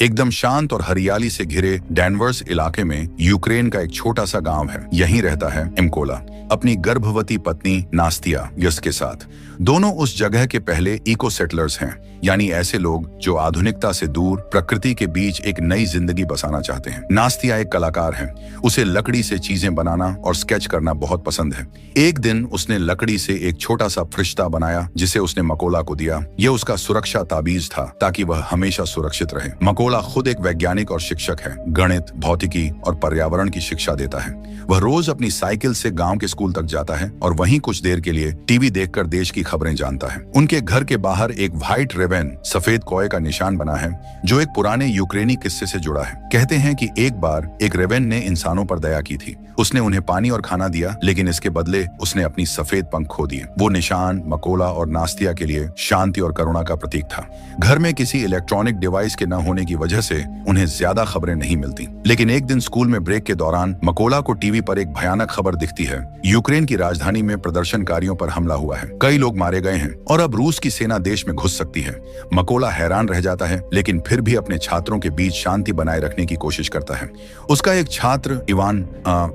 एकदम शांत और हरियाली से घिरे डेनवर्स इलाके में यूक्रेन का एक छोटा सा गांव है। यहीं रहता है एमकोला अपनी गर्भवती पत्नी नास्तिया यस के साथ। दोनों उस जगह के पहले इको सेटलर्स हैं, यानी ऐसे लोग जो आधुनिकता से दूर प्रकृति के बीच एक नई जिंदगी बसाना चाहते हैं। नास्तिया एक कलाकार है, उसे लकड़ी से चीजें बनाना और स्केच करना बहुत पसंद है। एक दिन उसने लकड़ी से एक छोटा सा फरिश्ता बनाया जिसे उसने मकोला को दिया। यह उसका सुरक्षा ताबीज था ताकि वह हमेशा सुरक्षित रहे। मकोला खुद एक वैज्ञानिक और शिक्षक है, गणित, भौतिकी और पर्यावरण की शिक्षा देता है। वह रोज अपनी साइकिल से गांव के स्कूल तक जाता है और वहीं कुछ देर के लिए टीवी देखकर देश की खबरें जानता है। उनके घर के बाहर एक व्हाइट रेवेन, सफेद कौए का निशान बना है जो एक पुराने यूक्रेनी किस्से से जुड़ा है। कहते हैं कि एक बार एक रेवेन ने इंसानों पर दया की थी। उसने उन्हें पानी और खाना दिया, लेकिन इसके बदले उसने अपनी सफेद पंख खो दिए। वो निशान मकोला और नास्तिया के लिए शांति और करुणा का प्रतीक था। घर में किसी इलेक्ट्रॉनिक डिवाइस के न होने की वजह से उन्हें ज्यादा खबरें नहीं मिलती, लेकिन एक दिन स्कूल में ब्रेक के दौरान मकोला को टीवी पर एक भयानक खबर दिखती है। यूक्रेन की राजधानी में प्रदर्शनकारियों पर हमला हुआ है, कई लोग मारे गए हैं और अब रूस की सेना देश में घुस सकती है। मकोला हैरान रह जाता है, लेकिन फिर भी अपने छात्रों के बीच शांति बनाए रखने की कोशिश करता है। उसका एक छात्र इवान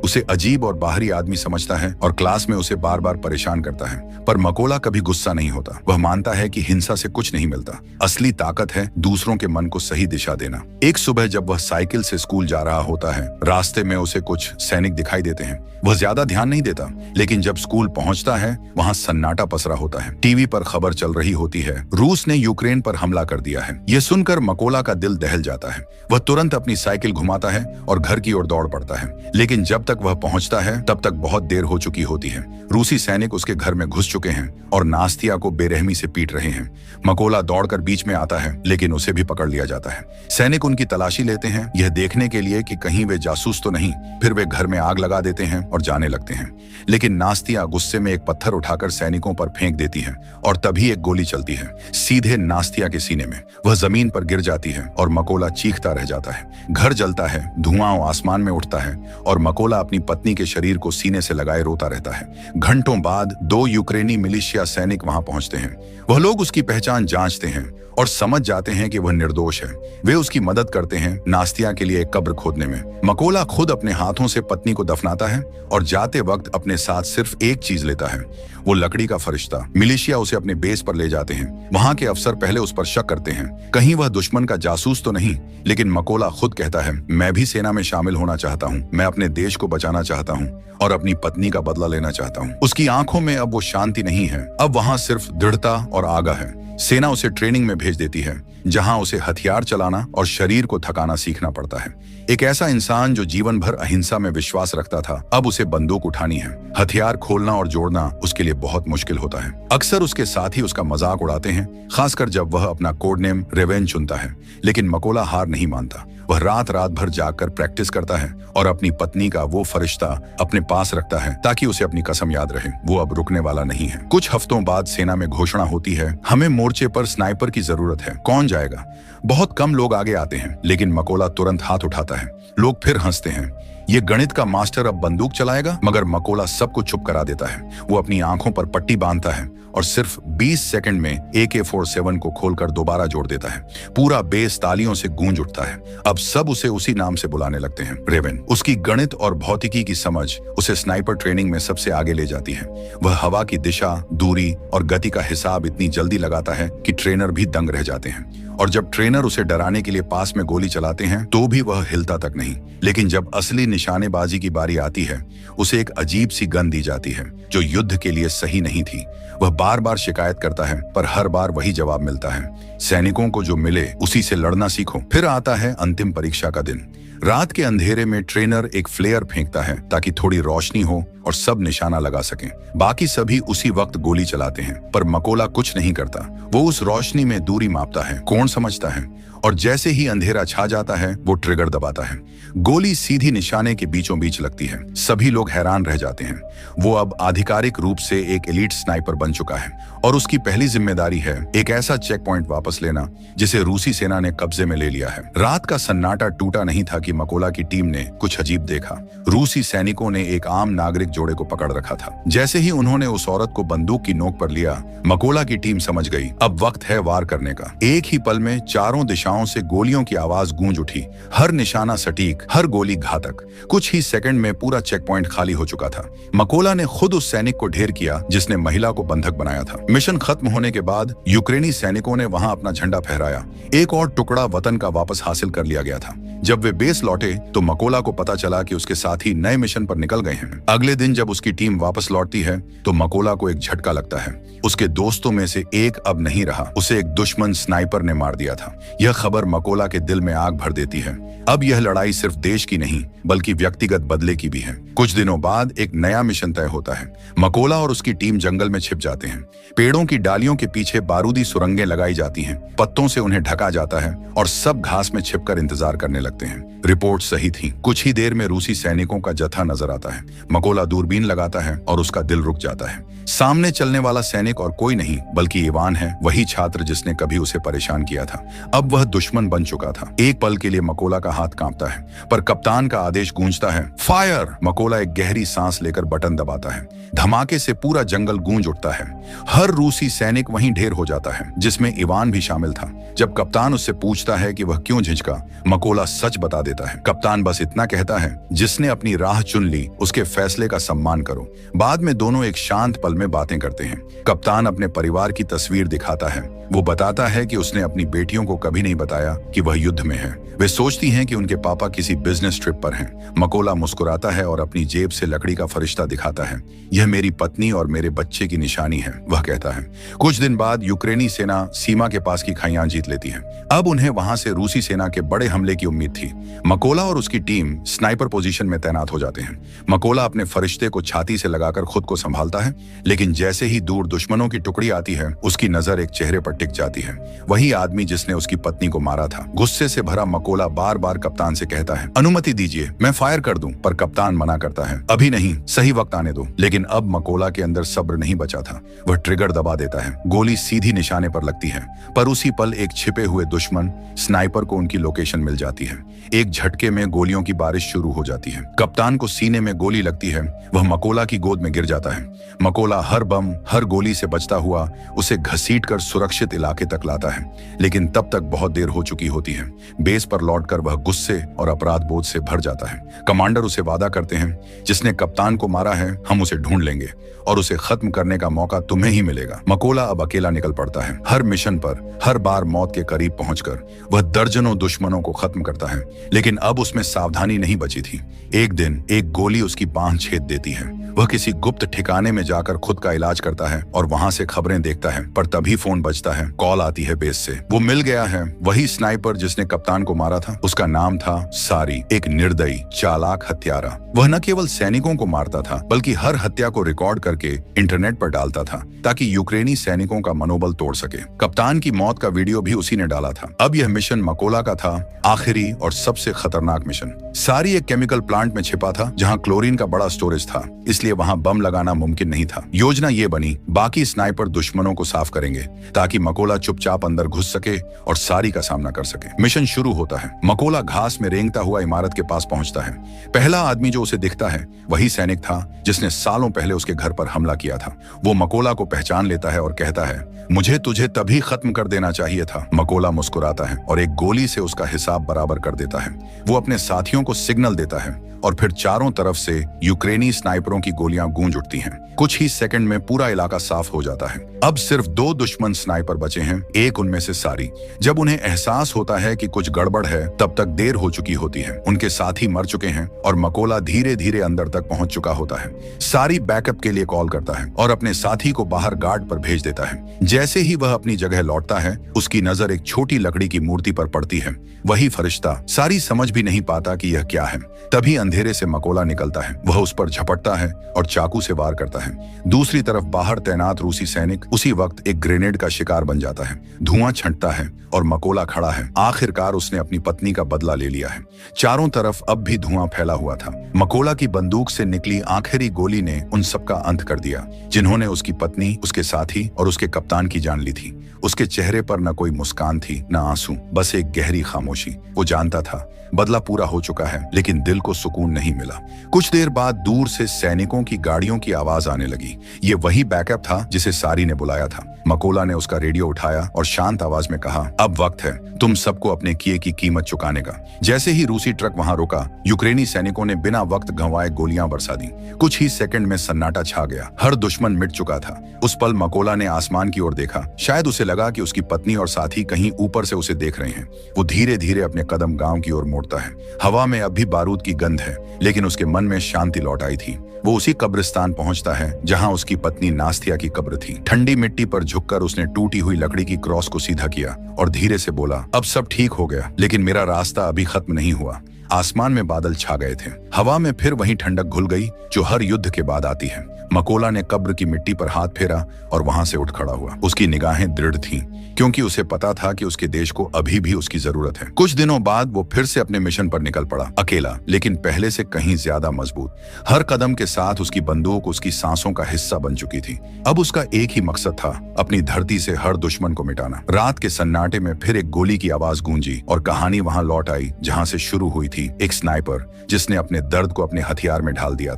उसे अजीब और बाहरी आदमी समझता है और क्लास में उसे बार बार परेशान करता है, पर मकोला कभी गुस्सा नहीं होता। वह मानता है कि हिंसा से कुछ नहीं मिलता, असली ताकत है दूसरों के मन को सही दिशा देना। एक सुबह जब वह साइकिल से स्कूल जा रहा होता है, रास्ते में उसे कुछ सैनिक दिखाई देते हैं। वह ज्यादा ध्यान नहीं देता, लेकिन जब स्कूल पहुंचता है वहां सन्नाटा पसरा होता है। टीवी पर खबर चल रही होती है, रूस ने यूक्रेन पर हमला कर दिया है। यह सुनकर मकोला का दिल दहल जाता है। वह तुरंत अपनी साइकिल घुमाता है और घर की ओर दौड़ पड़ता है, लेकिन जब तक वह पहुंचता है तब तक बहुत देर हो चुकी होती है। रूसी सैनिक उसके घर में घुस चुके हैं और नास्तिया को बेरहमी से पीट रहे हैं। मकोला दौड़कर बीच में आता है, लेकिन उसे भी पकड़ लिया जाता है। सैनिक उनकी तलाशी लेते हैं, यह देखने के लिए कि कहीं वे जासूस तो नहीं। फिर वे घर में आग लगा देते हैं और जाने लगते हैं, लेकिन नास्तिया गुस्से में एक पत्थर उठाकर सैनिकों पर फेंक देती है और तभी एक गोली चलती है सीधे नास्तिया के सीने में। वह जमीन पर गिर जाती है और मकोला चीखता रह जाता है। घर जलता है, धुआं आसमान में उठता है और मकोला अपनी पत्नी के शरीर को सीने से लगाए रोता रहता है। घंटों बाद 2 यूक्रेनी मिलिशिया सैनिक वहां पहुंचते हैं। वह लोग उसकी पहचान जांचते हैं और समझ जाते हैं कि वह निर्दोष है। वे उसकी मदद करते हैं नास्तिया के लिए एक कब्र खोदने में। मकोला खुद अपने हाथों से पत्नी को दफनाता है और जाते वक्त अपने साथ सिर्फ एक चीज लेता है, वो लकड़ी का फरिश्ता। मिलिशिया उसे अपने बेस पर ले जाते हैं। वहां के अफसर पहले उस पर शक करते हैं, कहीं वह दुश्मन का जासूस तो नहीं, लेकिन मकोला खुद कहता है, मैं भी सेना में शामिल होना चाहता हूँ। मैं अपने देश को बचाना चाहता हूँ और अपनी पत्नी का बदला लेना चाहता हूँ। उसकी आंखों में अब वो शांति नहीं है, अब वहां सिर्फ दृढ़ता और आगा है। सेना उसे ट्रेनिंग में भेज देती है, जहां उसे हथियार चलाना और शरीर को थकाना सीखना पड़ता है। एक ऐसा इंसान जो जीवन भर अहिंसा में विश्वास रखता था, अब उसे बंदूक उठानी है। हथियार खोलना और जोड़ना उसके लिए बहुत मुश्किल होता है। अक्सर उसके साथी उसका मजाक उड़ाते हैं, खासकर जब वह अपना कोड नेम रेवेन चुनता है, लेकिन मकोला हार नहीं मानता। वह रात भर जागकर प्रैक्टिस करता है और अपनी पत्नी का वो फरिश्ता अपने पास रखता है ताकि उसे अपनी कसम याद रहे। वो अब रुकने वाला नहीं है। कुछ हफ्तों बाद सेना में घोषणा होती है, हमें मोर्चे पर स्नाइपर की जरूरत है, कौन जाएगा? बहुत कम लोग आगे आते हैं, लेकिन मकोला तुरंत हाथ उठाता है। लोग फिर हंसते हैं, ये गणित का मास्टर अब बंदूक चलाएगा? मगर मकोला सबको चुप करा देता है। वो अपनी आंखों पर पट्टी बांधता है और सिर्फ 20 सेकंड में AK-47 को खोलकर दोबारा जोड़ देता है। पूरा बेस तालियों से गूंज उठता है। अब सब उसे उसी नाम से बुलाने लगते हैं, रेवेन। उसकी गणित और भौतिकी की समझ उसे स्नाइपर ट्रेनिंग में सबसे आगे ले जाती है। वह हवा की दिशा, दूरी और गति का हिसाब इतनी जल्दी लगाता है कि ट्रेनर भी दंग रह जाते हैं। और जब ट्रेनर उसे डराने के लिए पास में गोली चलाते हैं तो भी वह हिलता तक नहीं। लेकिन जब असली निशानेबाजी की बारी आती है, उसे एक अजीब सी गन दी जाती है जो युद्ध के लिए सही नहीं थी। वह बार बार शिकायत करता है, पर हर बार वही जवाब मिलता है, सैनिकों को जो मिले उसी से लड़ना सीखो। फिर आता है अंतिम परीक्षा का दिन। रात के अंधेरे में ट्रेनर एक फ्लेयर फेंकता है ताकि थोड़ी रोशनी हो और सब निशाना लगा सकें। बाकी सभी उसी वक्त गोली चलाते हैं, पर मकोला कुछ नहीं करता। वो उस रोशनी में दूरी मापता है, कोण समझता है, और जैसे ही अंधेरा छा जाता है वो ट्रिगर दबाता है। गोली सीधी निशाने के बीचों बीच लगती है। सभी लोग हैरान रह जाते हैं। वो अब आधिकारिक रूप से एक एलीट स्नाइपर बन चुका है और उसकी पहली जिम्मेदारी है एक ऐसा चेक पॉइंट वापस लेना जिसे रूसी सेना ने कब्जे में ले लिया है। रात का सन्नाटा टूटा नहीं था कि मकोला की टीम ने कुछ अजीब देखा। रूसी सैनिकों ने एक आम नागरिक जोड़े को पकड़ रखा था। जैसे ही उन्होंने उस औरत को बंदूक की नोक पर लिया, मकोला की टीम समझ गई अब वक्त है वार करने का। एक ही पल में चारों दिशाओं दिशाओं से गोलियों की आवाज गूंज उठी। हर निशाना सटीक, हर गोली घातक। कुछ ही सेकंड में पूरा चेक पॉइंट खाली हो चुका था। मकोला ने खुद उस सैनिक को ढेर किया जिसने महिला को बंधक बनाया था। मिशन खत्म होने के बाद यूक्रेनी सैनिकों ने वहां अपना झंडा फहराया। एक और टुकड़ा वतन का वापस हासिल कर लिया गया था। जब वे बेस लौटे तो मकोला को पता चला कि उसके साथी नए मिशन पर निकल गए हैं। अगले दिन जब उसकी टीम वापस लौटती है तो मकोला को एक झटका लगता है। उसके दोस्तों में से एक अब नहीं रहा। उसे एक दुश्मन स्नाइपर ने मार दिया था। यह खबर मकोला के दिल में आग भर देती है। अब यह लड़ाई सिर्फ देश की नहीं बल्कि व्यक्तिगत बदले की भी है। कुछ दिनों बाद एक नया मिशन तय होता है। मकोला और उसकी टीम जंगल में छिप जाते हैं। पेड़ों की डालियों के पीछे बारूदी सुरंगें लगाई जाती हैं। पत्तों से उन्हें ढका जाता है और सब घास में छिपकर इंतजार करने लगते हैं। रिपोर्ट सही थी। कुछ ही देर में रूसी सैनिकों का जत्था नजर आता है। मकोला दूरबीन लगाता है और उसका दिल रुक जाता है। सामने चलने वाला सैनिक और कोई नहीं बल्कि इवान है, वही छात्र जिसने कभी उसे परेशान किया था। अब वह दुश्मन बन चुका था। एक पल के लिए मकोला का हाथ कांपता है, पर कप्तान का आदेश गूंजता है, फायर। मकोला एक गहरी सांस लेकर बटन दबाता है। धमाके से पूरा जंगल गूंज उठता है। हर रूसी सैनिक वहीं ढेर हो जाता है, जिसमें इवान भी शामिल था। जब कप्तान उससे पूछता है कि वह क्यों झिझका, मकोला सच बता देता है। कप्तान बस इतना कहता है, जिसने अपनी राह चुन ली उसके फैसले का सम्मान करो। बाद में दोनों एक शांत पल में बातें करते हैं। कप्तान अपने परिवार की तस्वीर दिखाता है। वो बताता है कि उसने अपनी बेटियों को कभी नहीं बताया कि वह युद्ध में है। वे सोचती हैं कि उनके पापा किसी बिजनेस ट्रिप पर हैं। मकोला मुस्कुराता है और अपनी जेब से लकड़ी का फरिश्ता दिखाता है। यह मेरी पत्नी और मेरे बच्चे की निशानी है, वह कहता है। कुछ दिन बाद यूक्रेनी सेना सीमा के पास की खाइयां जीत लेती है। अब उन्हें वहां से रूसी सेना के बड़े हमले की उम्मीद थी। मकोला और उसकी टीम स्नाइपर पोजीशन में तैनात हो जाते हैं। मकोला अपने फरिश्ते को छाती से लगाकर खुद को संभालता है, लेकिन जैसे ही दूर दुश्मनों की टुकड़ी आती है उसकी नजर एक चेहरे पर टिक जाती है। वही आदमी जिसने उसकी पत्नी को मारा था। गुस्से से भरा मकोला बार बार कप्तान से कहता है, अनुमति दीजिए, मैं फायर कर दूं। पर कप्तान मना करता है, अभी नहीं, सही वक्त आने दो। लेकिन अब मकोला के अंदर सब्र नहीं बचा था। वह ट्रिगर दबा देता है। गोली सीधी निशाने पर लगती है, पर उसी पल एक छिपे हुए दुश्मन स्नाइपर को उनकी लोकेशन मिल जाती है। एक झटके में गोलियों की बारिश शुरू हो जाती है। कप्तान को सीने में गोली लगती है। वह मकोला की गोद में गिर जाता है। मकोला हर बम, हर गोली से बचता हुआ उसे घसीटकर सुरक्षित इलाके तक लाता है, लेकिन तब तक बहुत देर हो चुकी होती है। बेस पर लौटकर वह गुस्से और अपराध बोध से भर जाता है। कमांडर उसे वादा करते हैं, जिसने कप्तान को मारा है हम उसे ढूंढ लेंगे और उसे खत्म करने का मौका तुम्हें ही मिलेगा। मकोला अब अकेला निकल पड़ता है। हर मिशन पर हर बार मौत के करीब पहुंचकर वह दर्जनों दुश्मनों को खत्म करता है, लेकिन अब उसमें सावधानी नहीं बची थी। एक दिन एक गोली उसकी बांह छेद देती है। वह किसी गुप्त ठिकाने में जाकर खुद का इलाज करता है और वहां से खबरें देखता है, पर तभी फोन बजता है। कॉल आती है बेस से। वो मिल गया है, वही स्नाइपर जिसने कप्तान को मारा था। उसका नाम था सारी, एक निर्दयी चालाक हत्यारा। वह न केवल सैनिकों को मारता था बल्कि हर हत्या को रिकॉर्ड करके इंटरनेट पर डालता था, ताकि यूक्रेनी सैनिकों का मनोबल तोड़ सके। कप्तान की मौत का वीडियो भी उसी ने डाला था। अब यह मिशन मकोला का था, आखिरी और सबसे खतरनाक मिशन। सारी एक केमिकल प्लांट में छिपा था जहां क्लोरीन का बड़ा स्टोरेज था, इसलिए वहां बम लगाना मुमकिन नहीं था। योजना ये बनी, बाकी स्नाइपर दुश्मनों को साफ करेंगे ताकि मकोला चुपचाप अंदर घुस सके और सारी का सामना कर सके। मिशन शुरू होता है। मकोला घास में रेंगता हुआ इमारत के पास पहुंचता है। पहला आदमी जो उसे दिखता है वही सैनिक था जिसने सालों पहले उसके घर पर हमला किया था। वो मकोला को पहचान लेता है और कहता है, मुझे तुझे तभी खत्म कर देना चाहिए था। मकोला मुस्कुराता है और एक गोली से उसका हिसाब बराबर कर देता है। वो अपने साथियों को सिग्नल देता है और फिर चारों तरफ से यूक्रेनी स्नाइपरों की गोलियां गूंज उठती हैं। कुछ ही सेकंड में पूरा इलाका साफ हो जाता है। अब सिर्फ 2 दुश्मन स्नाइपर बचे हैं, एक उनमें से सारी। जब उन्हें एहसास होता है कि कुछ गड़बड़ है, तब तक देर हो चुकी होती है। उनके साथी मर चुके हैं और मकोला धीरे धीरे अंदर तक पहुंच चुका होता है। सारी बैकअप के लिए कॉल करता है और अपने साथी को बाहर गार्ड पर भेज देता है। जैसे ही वह अपनी जगह लौटता है, उसकी नजर एक छोटी लकड़ी की मूर्ति पर पड़ती है। वही फरिश्ता। सारी समझ भी नहीं पाता कि यह क्या है। तभी अंधेरे से मकोला निकलता है। वह उस पर झपटता है और चाकू से वार करता है। दूसरी तरफ बाहर तैनात रूसी सैनिक उसी वक्त एक ग्रेनेड का शिकार बन जाता है। धुआं छंटता है और मकोला खड़ा है। आखिरकार उसने अपनी पत्नी का बदला ले लिया है। चारों तरफ अब भी धुआं फैला हुआ था। मकोला की बंदूक से निकली आखिरी गोली ने उन सबका अंत कर दिया, जिन्होंने उसकी पत्नी, उसके साथी और उसके कप्तान की जान ली थी। उसके चेहरे पर न कोई मुस्कान थी, न आंसू, बस एक गहरी खामोशी। वो जानता था बदला पूरा हो चुका है, लेकिन दिल को सुकून सुकून नहीं मिला। कुछ देर बाद दूर से सैनिकों की गाड़ियों की आवाज आने लगी। ये वही बैकअप था जिसे सारी ने बुलाया था। मकोला ने उसका रेडियो उठाया और शांत आवाज में कहा, अब वक्त है तुम सबको अपने किए की कीमत चुकाने का। जैसे ही रूसी ट्रक वहां रुका, यूक्रेनी सैनिकों ने बिना वक्त गंवाए गोलियां बरसा दी। कुछ ही सेकंड में सन्नाटा छा गया। हर दुश्मन मिट चुका था। उस पल मकोला ने आसमान की ओर देखा। शायद उसे लगा कि उसकी पत्नी और साथी कहीं ऊपर से उसे देख रहे हैं। वो धीरे धीरे अपने कदम गांव की ओर मोड़ता है। हवा में अब भी बारूद की गंध है, लेकिन उसके मन में शांति लौट आई थी। वो उसी कब्रिस्तान पहुंचता है जहां उसकी पत्नी नास्तिया की कब्र थी। ठंडी मिट्टी पर झुककर उसने टूटी हुई लकड़ी की क्रॉस को सीधा किया और धीरे से बोला, अब सब ठीक हो गया, लेकिन मेरा रास्ता अभी खत्म नहीं हुआ। आसमान में बादल छा गए थे। हवा में फिर वही ठंडक घुल गई जो हर युद्ध के बाद आती है। मकोला ने कब्र की मिट्टी पर हाथ फेरा और वहां से उठ खड़ा हुआ। उसकी निगाहें दृढ़ थीं, क्योंकि उसे पता था कि उसके देश को अभी भी उसकी जरूरत है। कुछ दिनों बाद वो फिर से अपने मिशन पर निकल पड़ा, अकेला, लेकिन पहले से कहीं ज्यादा मजबूत। हर कदम के साथ उसकी बंदूक उसकी सांसों का हिस्सा बन चुकी थी। अब उसका एक ही मकसद था, अपनी धरती से हर दुश्मन को मिटाना। रात के सन्नाटे में फिर एक गोली की आवाज गूंजी और कहानी वहां लौट आई जहां से शुरू हुई थी। एक स्नाइपर जिसने अपने दर्द को अपने हथियार में ढाल दिया।